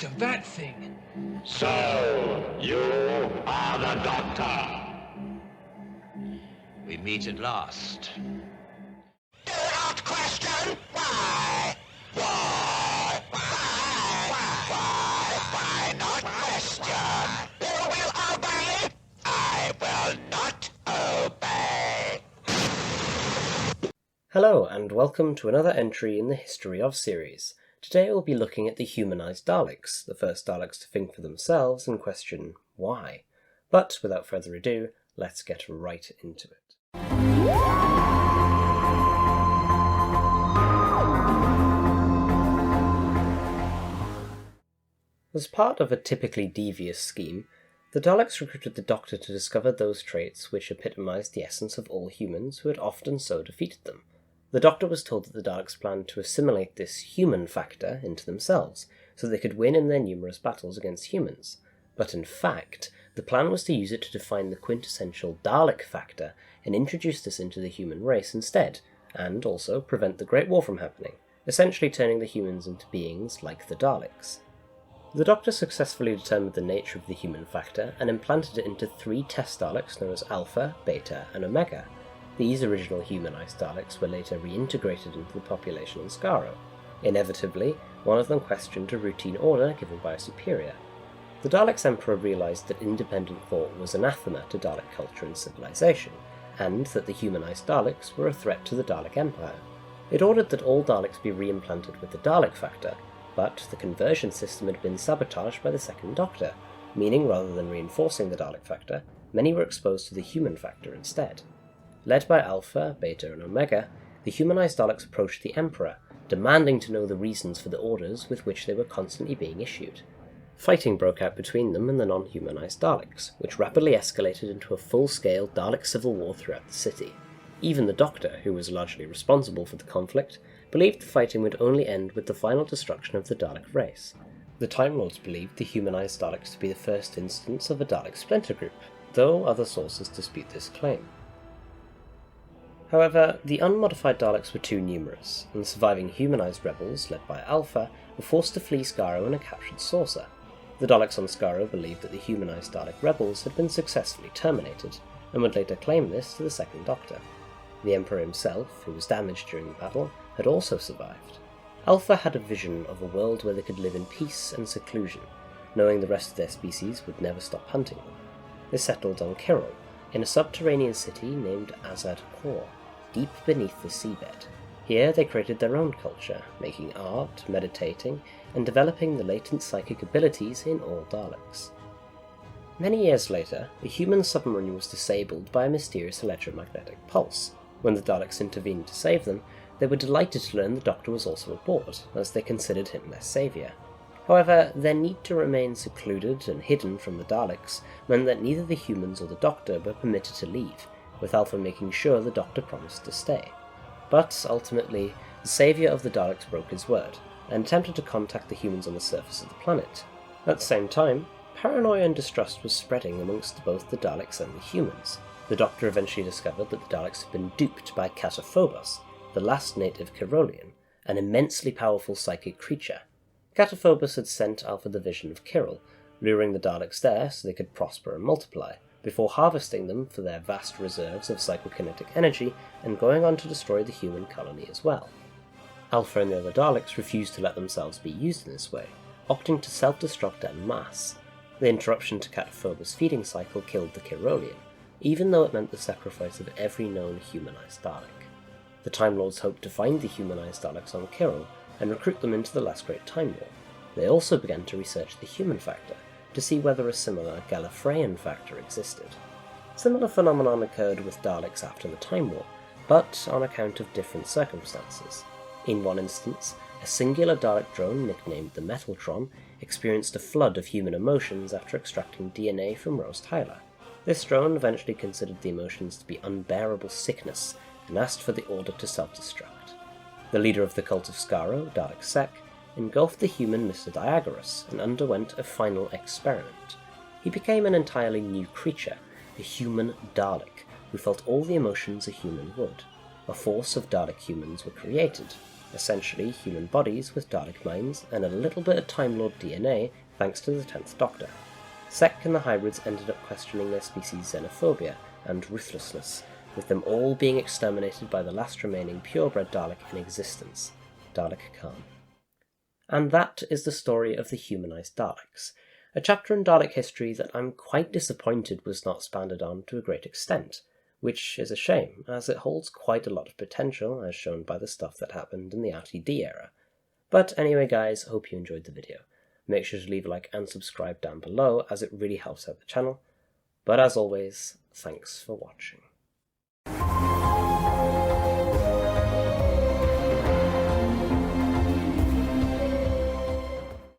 remains of that thing. So, you are the Doctor. We meet at last. Do not question why. Why? Why not question? You will obey. I will not obey. Hello, and welcome to another entry in the History of series. Today we'll be looking at the Humanised Daleks, the first Daleks to think for themselves and question why. But without further ado, let's get right into it. As part of a typically devious scheme, the Daleks recruited the Doctor to discover those traits which epitomised the essence of all humans who had often so defeated them. The Doctor was told that the Daleks planned to assimilate this human factor into themselves, so they could win in their numerous battles against humans. But in fact, the plan was to use it to define the quintessential Dalek factor and introduce this into the human race instead, and also prevent the Great War from happening, essentially turning the humans into beings like the Daleks. The Doctor successfully determined the nature of the human factor and implanted it into 3 test Daleks known as Alpha, Beta, and Omega. These original humanised Daleks were later reintegrated into the population in Skaro. Inevitably, one of them questioned a routine order given by a superior. The Daleks' Emperor realised that independent thought was anathema to Dalek culture and civilization, and that the humanised Daleks were a threat to the Dalek Empire. It ordered that all Daleks be reimplanted with the Dalek factor, but the conversion system had been sabotaged by the Second Doctor, meaning rather than reinforcing the Dalek factor, many were exposed to the human factor instead. Led by Alpha, Beta, and Omega, the humanised Daleks approached the Emperor, demanding to know the reasons for the orders with which they were constantly being issued. Fighting broke out between them and the non-humanised Daleks, which rapidly escalated into a full-scale Dalek civil war throughout the city. Even the Doctor, who was largely responsible for the conflict, believed the fighting would only end with the final destruction of the Dalek race. The Time Lords believed the humanised Daleks to be the first instance of a Dalek splinter group, though other sources dispute this claim. However, the unmodified Daleks were too numerous, and the surviving humanised rebels, led by Alpha, were forced to flee Skaro in a captured saucer. The Daleks on Skaro believed that the humanised Dalek rebels had been successfully terminated, and would later claim this to the Second Doctor. The Emperor himself, who was damaged during the battle, had also survived. Alpha had a vision of a world where they could live in peace and seclusion, knowing the rest of their species would never stop hunting them. They settled on Kyrol, in a subterranean city named Azad Kor, deep beneath the seabed. Here they created their own culture, making art, meditating, and developing the latent psychic abilities in all Daleks. Many years later, a human submarine was disabled by a mysterious electromagnetic pulse. When the Daleks intervened to save them, they were delighted to learn the Doctor was also aboard, as they considered him their saviour. However, their need to remain secluded and hidden from the Daleks meant that neither the humans or the Doctor were permitted to leave, with Alpha making sure the Doctor promised to stay. But ultimately, the saviour of the Daleks broke his word, and attempted to contact the humans on the surface of the planet. At the same time, paranoia and distrust was spreading amongst both the Daleks and the humans. The Doctor eventually discovered that the Daleks had been duped by Kata-Phobus, the last native Kyrolian, an immensely powerful psychic creature. Kata-Phobus had sent Alpha the vision of Kyrol, luring the Daleks there so they could prosper and multiply, before harvesting them for their vast reserves of psychokinetic energy and going on to destroy the human colony as well. Alpha and the other Daleks refused to let themselves be used in this way, opting to self-destruct en masse. The interruption to Kata-Phobus' feeding cycle killed the Kyrolian, even though it meant the sacrifice of every known humanised Dalek. The Time Lords hoped to find the humanised Daleks on Kyrol and recruit them into the last Great Time War. They also began to research the human factor, to see whether a similar Gallifreyan factor existed. Similar phenomenon occurred with Daleks after the Time War, but on account of different circumstances. In one instance, a singular Dalek drone nicknamed the Metaltron experienced a flood of human emotions after extracting DNA from Rose Tyler. This drone eventually considered the emotions to be unbearable sickness and asked for the order to self-destruct. The leader of the cult of Skaro, Dalek Sec, engulfed the human Mr. Diagoras and underwent a final experiment. He became an entirely new creature, a human Dalek, who felt all the emotions a human would. A force of Dalek humans were created. essentially human bodies with Dalek minds and a little bit of Time Lord DNA thanks to the 10th Doctor. Sek and the hybrids ended up questioning their species' xenophobia and ruthlessness, with them all being exterminated by the last remaining purebred Dalek in existence, Dalek Khan. And that is the story of the Humanised Daleks, a chapter in Dalek history that I'm quite disappointed was not expanded on to a great extent, which is a shame, as it holds quite a lot of potential, as shown by the stuff that happened in the RTD era. But anyway guys, hope you enjoyed the video. Make sure to leave a like and subscribe down below, as it really helps out the channel. But as always, thanks for watching.